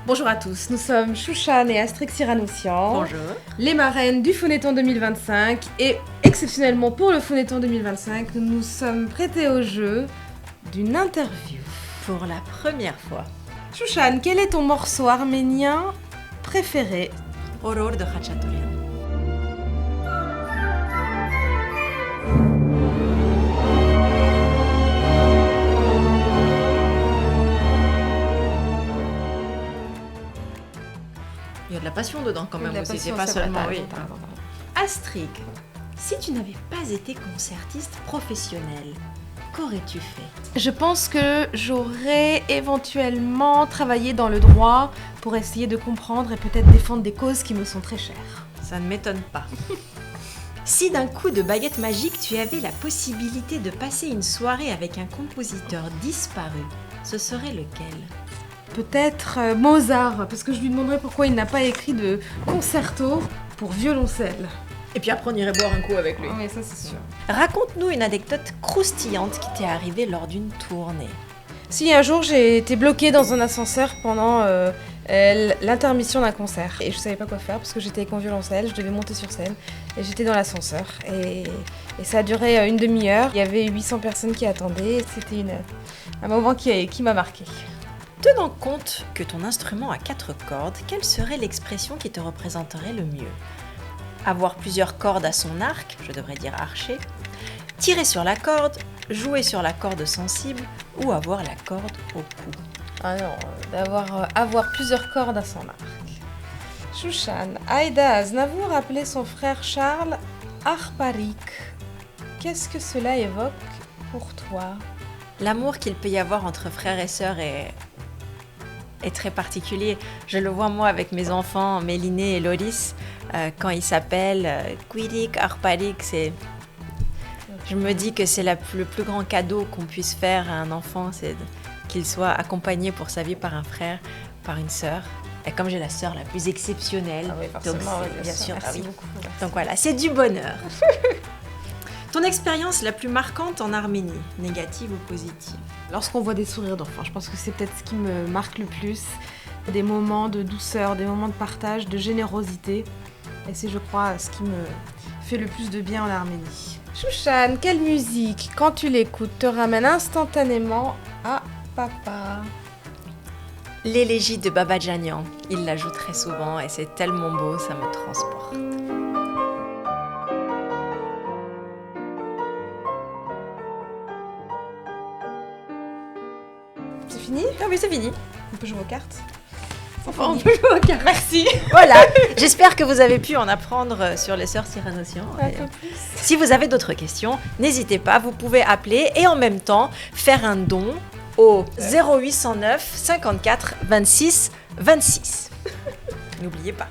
Bonjour à tous, nous sommes Chouchane et Astrix Cyranoussian. Bonjour. Les marraines du Phonéton 2025 et exceptionnellement pour le Phonéton 2025, nous nous sommes prêtés au jeu d'une interview. Pour la première fois. Chouchane, quel est ton morceau arménien préféré? Horror de Khachaturian. Il y a de la passion dedans quand même aussi, c'est pas seulement... Oui. Astrid, si tu n'avais pas été concertiste professionnelle, qu'aurais-tu fait? Je pense que j'aurais éventuellement travaillé dans le droit pour essayer de comprendre et peut-être défendre des causes qui me sont très chères. Ça ne m'étonne pas. Si d'un coup de baguette magique, tu avais la possibilité de passer une soirée avec un compositeur disparu, ce serait lequel? Peut-être Mozart, parce que je lui demanderais pourquoi il n'a pas écrit de concerto pour violoncelle. Et puis après on irait boire un coup avec lui. Oui, ça c'est sûr. Raconte-nous une anecdote croustillante qui t'est arrivée lors d'une tournée. Si un jour j'ai été bloquée dans un ascenseur pendant l'intermission d'un concert et je savais pas quoi faire parce que j'étais avec mon violoncelle, je devais monter sur scène et j'étais dans l'ascenseur et ça a duré une demi-heure. Il y avait 800 personnes qui attendaient et c'était un moment qui m'a marquée. Tenant compte que ton instrument a 4 cordes, quelle serait l'expression qui te représenterait le mieux? Avoir plusieurs cordes à son arc, je devrais dire archer, tirer sur la corde, jouer sur la corde sensible ou avoir la corde au cou? Ah non, avoir plusieurs cordes à son arc. Chouchane, Aïda Aznavour appelait son frère Charles Arparik. Qu'est-ce que cela évoque pour toi? L'amour qu'il peut y avoir entre frères et sœurs est très particulier. Je le vois moi avec mes enfants, Méliné et Loris, quand ils s'appellent Quirik, Arparik, je me dis que c'est le plus grand cadeau qu'on puisse faire à un enfant, c'est qu'il soit accompagné pour sa vie par un frère, par une sœur. Et comme j'ai la sœur la plus exceptionnelle, oui, forcément, donc bien sûr, merci oui. beaucoup. Donc voilà, c'est du bonheur. Ton expérience la plus marquante en Arménie, négative ou positive? Lorsqu'on voit des sourires d'enfants, je pense que c'est peut-être ce qui me marque le plus. Des moments de douceur, des moments de partage, de générosité. Et c'est, je crois, ce qui me fait le plus de bien en Arménie. Chouchane, quelle musique, quand tu l'écoutes, te ramène instantanément à papa? L'élégie de Baba Djanian, il la joue très souvent et c'est tellement beau, ça me transporte. C'est fini? Ah oui, c'est fini. On peut jouer aux cartes? On peut jouer aux cartes. Merci. Voilà, j'espère que vous avez pu en apprendre sur les sœurs Cyranoussian. Un peu plus. Si vous avez d'autres questions, n'hésitez pas, vous pouvez appeler et en même temps faire un don au 0809 54 26 26. N'oubliez pas.